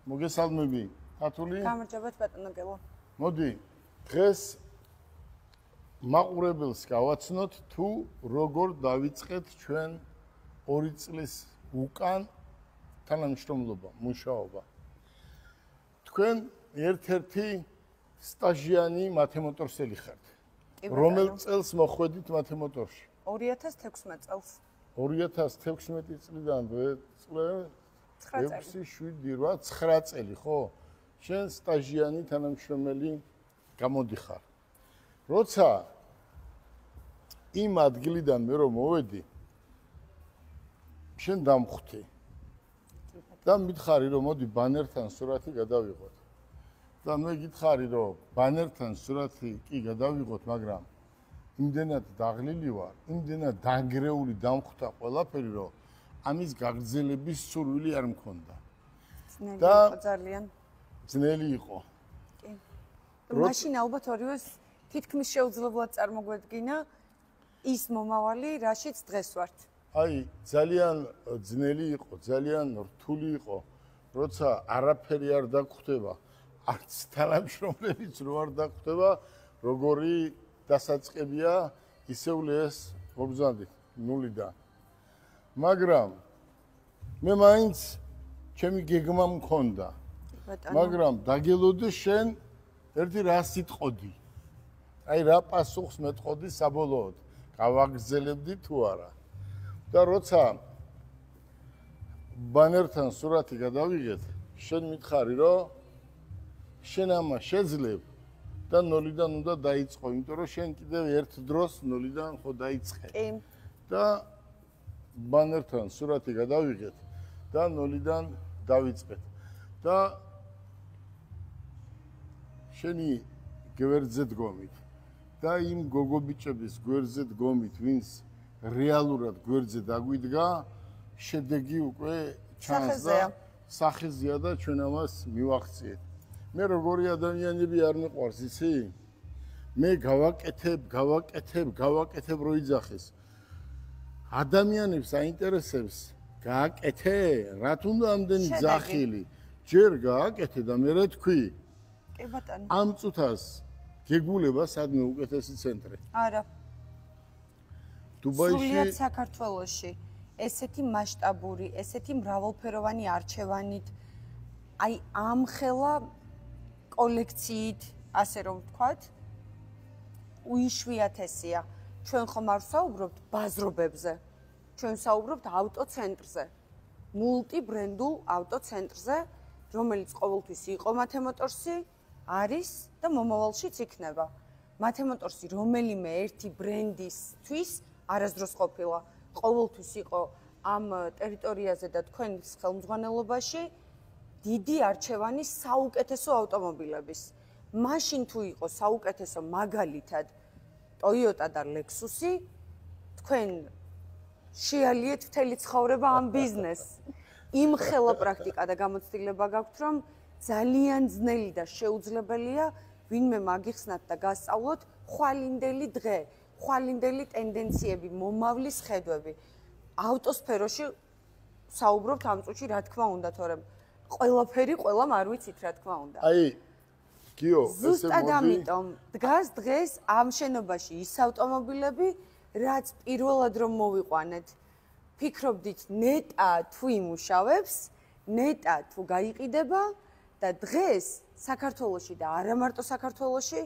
მოგესალმები, ქართული? გამარჯობათ ბატონო გელო. მოდი, დღეს მაყურებელს გავაცნოთ თუ როგორ დავიწყეთ ჩვენ 2 წლის უკან თანამშრომლობა, მუშაობა. თქვენ ერთ-ერთი სტაჟიანი მათემოტორსელი ხართ. რომელ წელს მოხვედით მათემოტორში? 2016 წელს. 2016 წლიდან 6-7-8-9 წელი, ხო? შენ სტაჟიანი თანამშრომელი გამოდიხარ. როცა იმ ადგილიდან მე რომ მოვედი, შენ დამხვდი. და მითხარი რომ მოდი ბანერთან სურათი გადავიღოთ. და მე გითხარი რომ ბანერთან სურათი კი გადავიღოთ, მაგრამ იმდენად დაღლილი ვარ, იმდენად დანგრეული დამხვდა ყველაფერი, რომ ამის გაგრძელების სურვილი არ მქონდა. და ძალიან ძნელი იყო. კი. მაშინ ალბათ ორივეს თითქმის შეუძლებლად წარმოგვედგინა ის მომავალი, რაშიც დღეს ვართ. აი, ძალიან ძნელი იყო, ძალიან რთული იყო, როცა არაფერი არ დაგხვდება, არც თანამშრომლებიც რო არ დაგხვდება, როგორი დასაწყებია, ისეული ეს მობრძანდით ნულიდან. მაგრამ მე მაინც ჩემი გეგმა მქონდა. მაგრამ დაგელოდე შენ ერთი რას იტყოდი. აი რა პასუხს მეტყოდი საბოლოოდ, გავაგრძელებდი თუ არა. და როცა ბანერთან სურათი გადავიღეთ, შენ მითხარი რომ შენ ამა შეძლებ და ნოლიდან უნდა დაიწყო, იმიტომ რომ შენ კიდევ ერთ დროს ნოლიდან ხო დაიწყე. კი. და ბანერთან სურათი გადავიღეთ და ნოლიდან დავიწყეთ. და შენი გვერდზე დგომით და იმ გოგობიჭების გვერდზე დგომით, ვინც რეალურად გვერდზე დაგვიდგა, შედეგი უკვე ჩანს და სახეზეა და ჩვენ ამას მივახციეთ. მე როგორი ადამიანები არ მიყვარს, იცი? მე გავაკეთებ რო იძახეს. ადამიანებს აინტერესებს, გააკეთე, რა თუნდა ამდენი ძახილი. ჯერ გააკეთე და მე რა თქვი? კი ბატონო. ამ წუთას გეგულება სადმე უკეთესი ცენტრი? არა. დუბაიში სრულიად საქართველოში ესეთი მასშტაბური, ესეთი მრავალფეროვანი არჩევანით, აი ამხელა კოლექციით, ასე რომ ვთქვათ, უიშვიათესია. ჩვენ ხომ არ ვსაუბრობთ ბაზრობებზე, ჩვენ ვსაუბრობთ ავტოცენტრზე, მულტიბრენდულ ავტოცენტრზე, რომელიც ყოველთვის იყო მათემოტორსი, არის და მომავალშიც იქნება. მათემოტორსი რომელიმე ერთი ბრენდისთვის არასდროს ყოფილა, ყოველთვის იყო ამ ტერიტორიაზე და თქვენის ხელმძღვანელობაში დიდი არჩევანი საუკეთესო ავტომობილების. მაშინ თუ იყო საუკეთესო მაგალითად Toyota და Lexus-ი, თქვენ შეალიეთ მთელი ცხოვრება ამ ბიზნესს. იმხელა პრაქტიკა და გამოცდილება გაქვთ, რომ ძალიან ძნელი და შეუძლებელია ვინმე მაგიხსნათ და გასწავლოთ ხვალინდელი დღე, ხვალინდელი ტენდენციები, მომავლის ხედვები. ავტოსფეროში საუბრობთ ამ წუთში, რა თქმა უნდა, თორემ ყველაფერი ყველამ არ ვიცით, რა თქმა უნდა. აი, გიო, ესე ზუსტად ამიტომ დგას დღეს ამ შენობაში ის ავტომობილები, რაც პირველად რომ მოვიყვანეთ, ფიქრობდით ნეტა თუ იმუშავებს, ნეტა თუ გაიყიდება და დღეს საქართველოში და არა მარტო საქართველოში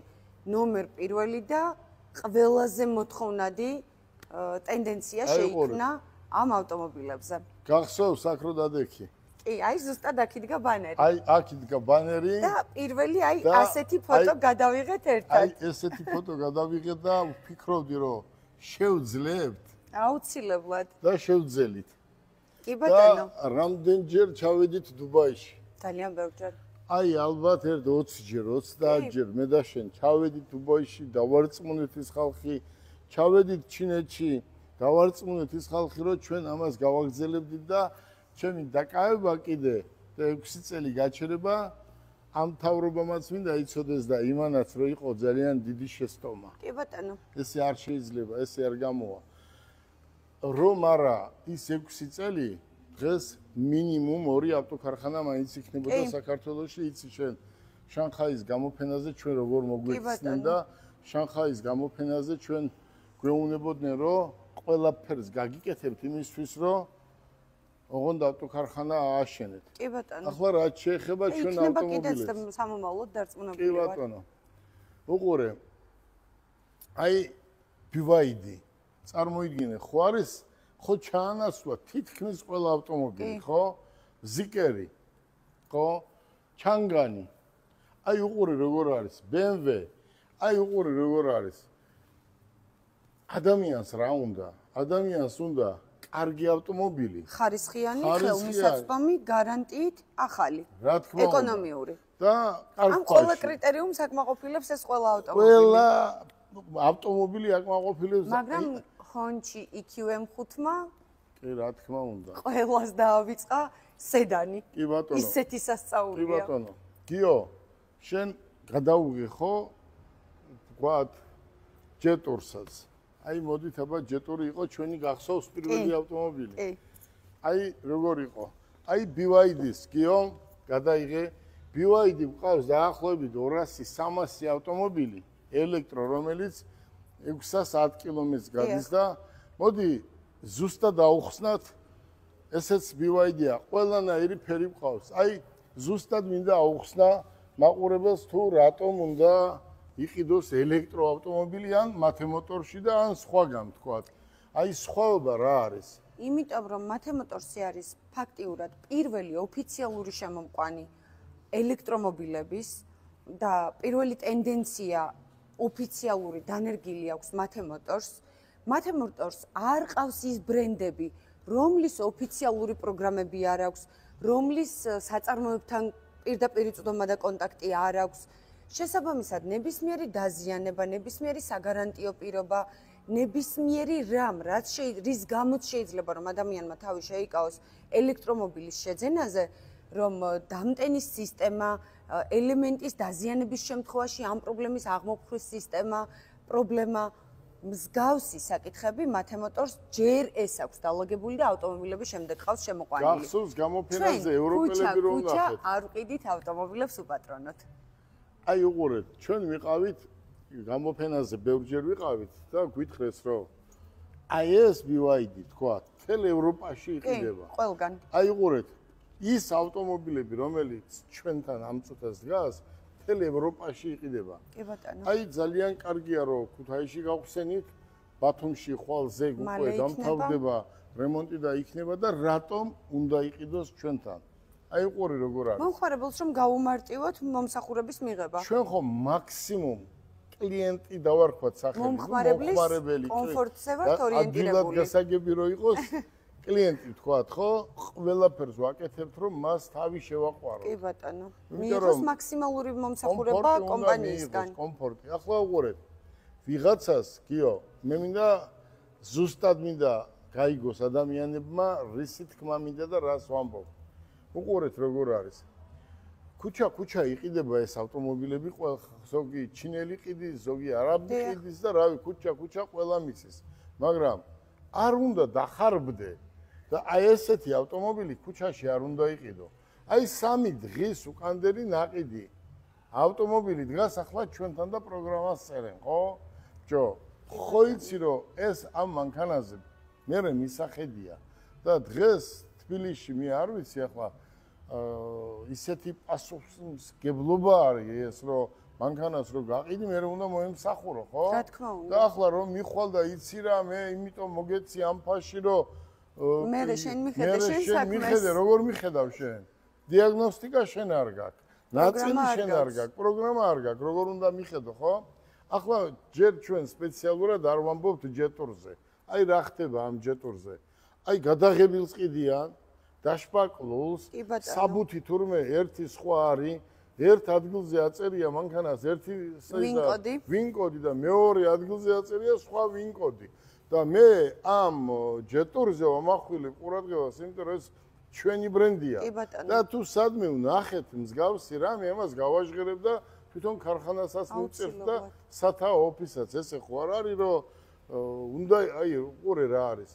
ნომერ პირველი და ყველაზე მოთხოვნადი ტენდენცია შეიქმნა ამ ავტომობილებზე. გახსოვს აქ რო დადექი? კი, აი ზუსტად აქ იდგა ბანერი. აი აქ იდგა ბანერი და პირველი აი ასეთი ფოტო გადავიღეთ ერთად. აი ესეთი ფოტო გადავიღეთ და ვფიქრობდი რომ შევძლებთ. აუცილებლად. და შევძელით. კი ბატონო. და რამდენჯერ ჩავედით დუბაიში? ძალიან ბევრჯერ. აი ალბათ ერთ 20ჯერ, 30ჯერ მე და შენ ჩავედით დუბაიში, დავარწმუნეთ ის ხალხი, ჩავედით ჩინეთში, დავარწმუნეთ ის ხალხი, რომ ჩვენ ამას გავაგრძელებდით და ჩემი დაკავება კიდე 6 წელი გაჩერება ამ თავრობამაც მინდა იცოდეს და იმანაც რომ იყო ძალიან დიდი შეცდომა. კი ბატონო. ესე არ შეიძლება, ესე არ გამოვა. რომ არა ის 6 წელი დღეს მინიმუმ 2 ავტოქარხანა მაინც იქნებოდა საქართველოში, იცი შენ შანხაის გამოფენაზე ჩვენ როგორ მოგვეცდნენ და შანხაის გამოფენაზე ჩვენ გვეუბნებოდნენ, რომ ყველაფერს გაგიკეთებთ იმისთვის, რომ ოღონდ ავტოქარხანა ააშენეთ. კი ბატონო. ახლა რაც შეეხება ჩვენ ავტომობილებს. იქნება კიდეც სამომავლოდ დარწმუნებული კი ბატონო. უყურე. აი BYD წარმოიდგინე, ხო არის ხო ჩაანაცვლა თითქმის ყველა ავტომობილი, ხო? ზიკერი, ხო? ჩანგანი. აი უყურე როგორ არის BMW, აი უყურე როგორ არის. ადამიანს რა უნდა? ადამიანს უნდა კარგი ავტომობილი, ხარისხიანი, ხელმისაწვდომი, გარანტიით, ახალი, ეკონომიური. და ამ ყველა კრიტერიუმს აკმაყოფილებს ეს ყველა ავტომობილი. ყველა ავტომობილი აკმაყოფილებს. მაგრამ Honchi EQM5-მა კი, რა თქმა უნდა. ყველას დაავიწყა სედანი. კი ბატონო. ისეთი სასწაულია. კი ბატონო. გიო, შენ გადაუღი ხო? ვთქვათ, ჯეტორსაც. აი მოდით აბა ჯეტური იყო ჩვენი გახსოვს პირველი ავტომობილი. კი. აი როგორ იყო? აი BYD-ს გიო გადაიღე. BYD მყავს დაახლოებით 200-300 ავტომობილი ელექტრო, რომელიც 610 კილომეტრს გადის და მოდი ზუსტად აუხსნათ ესეც BYD-ა. ყველანაირი ფერი მყავს. აი ზუსტად მინდა აუხსნა მაყურებელს თუ რატომ უნდა იყიდოს ელექტროავტომობილი ან მათემოტორში და ან სხვაგან თქვათ. აი სხვაობა რა არის? იმიტომ რომ მათემოტორსი არის ფაქტიურად პირველი ოფიციალური შემომყვანი ელექტრომობილების და პირველი ტენდენცია ოფიციალური დანერგილი აქვს მათემოტორს. მათემოტორს არ ყავს ის ბრენდები, რომლის ოფიციალური პროგრამები არ აქვს, რომლის საწარმოებთან პირდაპირ წვდომა და კონტაქტი არ აქვს. შესაბამისად, ნებისმიერი დაზიანება, ნებისმიერი საგარანტიო პირობა, ნებისმიერი რამ, რის გამოც შეიძლება რომ ადამიანმა თავი შეიკავოს ელექტრომობილის შეძენაზე, რომ დამტენის სისტემა, ელემენტის დაზიანების შემთხვევაში ამ პრობლემის აღმოფხვის სისტემა, პრობლემა, მსგავსი საკითხები მათემოტორს ჯერ ეს აქვს დალაგებული და ავტომობილების შემდეგ ყავს შემოყვანილი. გახსოვს გამოფენაზე ევროპელები რომ ნახეთ. არ ვყიდით ავტომობილებს უპატრონოთ. აი უყურეთ, ჩვენ ვიყავით გამოფენაზე ბევრჯერ ვიყავით და გვითხრეს რომ აი ეს BYD თქვა, მთელ ევროპაში იყიდება. ყველგან. აი უყურეთ, ის ავტომობილები, რომელიც ჩვენთან ამ წუთას დგას, მთელ ევროპაში იყიდება. კი ბატონო. აი ძალიან კარგია რომ ქუთაისში გავხსენით, ბათუმში ხვალზე უკვე დამთავრდება რემონტი და იქნება და რატომ უნდა იყიდოს ჩვენთან? აი უყურე როგორ არის. მომხმარებელს რომ გაუმარტივოთ მომსახურების მიღება. ჩვენ ხომ მაქსიმუმ კლიენტი დავარქვათ სახელი, მომხმარებელი კომფორტზე ვართ ორიენტირებული. ადვილად გასაგები რო იყოს კლიენტი თქვათ, ხო? ყველაფერს ვაკეთებთ, რომ მას თავი შევაყვაროთ. კი ბატონო. მიიღოს მაქსიმალური მომსახურება კომპანიისგან. კომფორტი. ახლა უყურეთ. ვიღაცას, გიო, მე მინდა ზუსტად მინდა გაიგოს ადამიანებმა, რისი თქმა მინდა და რას ვამბობ. უყურეთ როგორ არის. ქუჩა იყიდება ეს ავტომობილები, ზოგი ჩინელი ყიდის, ზოგი არაბი ყიდის და რავი, ქუჩა ყველა მიცის. მაგრამ არ უნდა დახარბდე და აი ესეთი ავტომობილი ქუჩაში არ უნდა იყიდო. აი 3 დღის უკანდელი ნაყიდი ავტომობილი დგას ახლა ჩვენთან და პროგრამას წერენ, ხო? ჯო, ხო იცი რომ ეს ამ მანქანაზე მე მისახედია და დღეს თბილისში მე არ ვიცი ახლა ისეთი პასუხისმგებლობა არის ეს რომ მანქანას რო გაყიდი მე უნდა მოემსახურო, ხო? რა თქმა უნდა. და ახლა რომ მიხვალ და იცი რა მე იმიტომ მოგეცი ამ ფაში რომ მე შენ მიხედე შენ საქმეს. როგორ მიხედავ შენ? დიაგნოსტიკა შენ არ გაქვს. ნაწილი შენ არ გაქვს, პროგრამა არ გაქვს, როგორ უნდა მიხედო, ხო? ახლა ჯერ ჩვენ სპეციალურად არ ვამბობთ ჯეტორზე. აი რა ხდება ამ ჯეტორზე? აი გადაღებილს ყიდიან, დაშპაკლულს, საბუთი თურმე ერთი სხვა არის, ერთ ადგილზე აწერია მანქანას ერთი ვინ-კოდი და მეორე ადგილზე აწერია სხვა ვინ-კოდი. და მე ამ ჯეტორზე ვამახვილებ ყურადღებას, იმიტომ რომ ეს ჩვენი ბრენდია. და თუ სადმე ვნახეთ მსგავსი რამე, ამას გავაჟღერებ და თვითონ ქარხანასაც მივწერთ და სათაო ოფისაც ესე ხო არ არის რომ უნდა აი უყურე რა არის.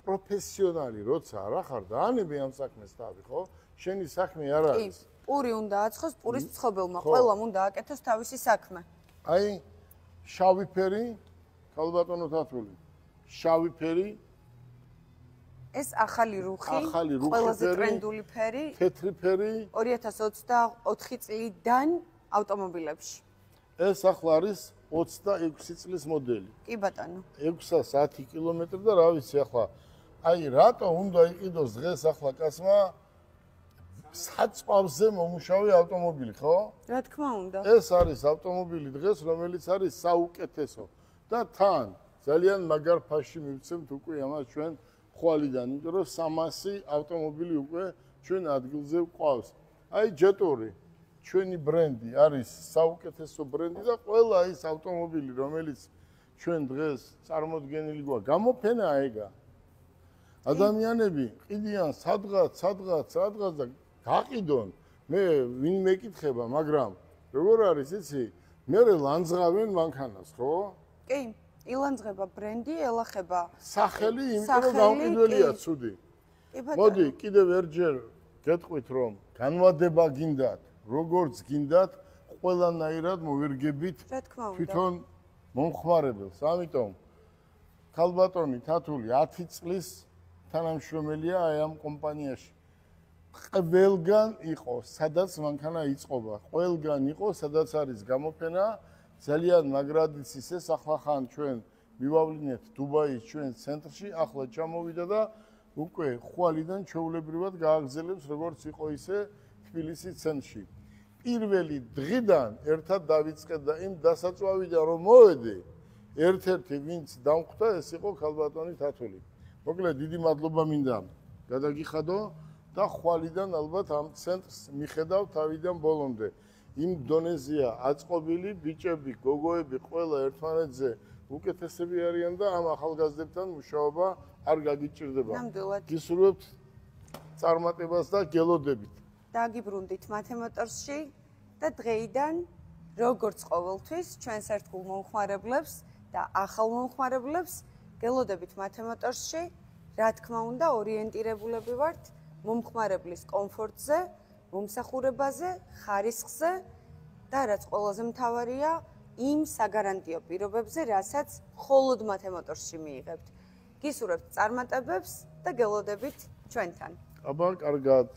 პროფესიონალი როცა არ ხარ და ანები ამ საქმეს თავი, ხო? შენი საქმე არ კი, არის. პური უნდა აცხოს პურის მცხოვრებელმა, ყველამ უნდა აკეთოს თავისი საქმე. აი, შავი ფერი, ქალბატონო თათული. შავი ფერი, ეს ახალი რუხი, ახალი რუხი ყველაზე ფერი, ტრენდული ფერი თეთრი ფერი, 2024 წლიდან ავტომობილებში. ეს ახლა არის 26 წლის მოდელი. კი ბატონო. 610 კილომეტრი და რა ვიცი ახლა. აი, რატო უნდა იყიდოს დღეს ახლა კაცმა საწვავზე მომუშავე ავტომობილი, ხო? რა თქმა უნდა. ეს არის ავტომობილი დღეს, რომელიც არის საუკეთესო და თან ძალიან მაგარ ფასში მივცემთ უკვე ამას ჩვენ ხვალიდან, იმიტომ რომ 300 ავტომობილი უკვე ჩვენ ადგილზე გვყავს. აი ჯეტორი, ჩვენი ბრენდი არის საუკეთესო ბრენდი და ყველა ის ავტომობილი, რომელიც ჩვენ დღეს წარმოდგენილი გვაქვს, გამოფენაა ეგა. ადამიანები ყიდიან სადღაც და გაყიდონ. მე ვინ მეკითხება, მაგრამ როგორ არის იცი? მე ლანძღავენ მანქანას, ხო? კი, ილანძღება ბრენდი, ელახება სახელი, იმიტომ რომ გამყიდველია ცუდი. კი ბატონო. მოდი, კიდევ ერჯერ გეტყვით, რომ განვადება გინდათ, როგორც გინდათ, ყველანაირად მოვერგებით რა თქმა უნდა. თვითონ მომხმარებელს. ამიტომ ქალბატონი თათული 10 წლის თანამშრომელია აი ამ კომპანიაში. ყველგან იყო, სადაც მანქანა იწყობა. ყველგან იყო, სადაც არის გამოფენა. ძალიან მაგრადიც ისეს ახლა ხან ჩვენ მივავლინეთ დუბაის ჩვენ ცენტრში, ახლა ჩამოვიდა და უკვე ხვალიდან ჩვეულებრივად გააგრძელებს როგორც იყო ისე თბილისის ცენტრში. პირველი დღიდან ერთად დავიწყეთ და იმ დასაწვავიდან რომ მოვედი, ერთ-ერთი ვინც დამხვდა ეს იყო ქალბატონი თათული. მოკლედ დიდი მადლობა მინდა გადაგიხადო და ხვალიდან ალბათ ამ ცენტრს მიხედავ თავიდან ბოლომდე. იმ დონეზეა აწყობილი ბიჭები, გოგოები ყველა ერთმანეთზე უკეთესები არიან და ამ ახალგაზრდებთან მუშაობა არ გაგიჭირდება. ნამდვილად. გისურვებთ წარმატებას და გელოდებით. დაგიბრუნდით მათემატორში და დღეიდან როგორც ყოველთვის ჩვენს ერთგულ მომხმარებლებს და ახალ მომხმარებლებს გელოდებით მათემატორში, რა თქმა უნდა, ორიენტირებულები ვართ მომხმარებლის კომფორტზე, მომსახურებაზე, ხარისხზე და რაც ყველაზე მთავარია, იმ საგარანტიო პირობებზე, რასაც მხოლოდ მათემატორში მიიღებთ. გისურვებთ წარმატებებს და გელოდებით ჩვენთან. აბა, კარგად.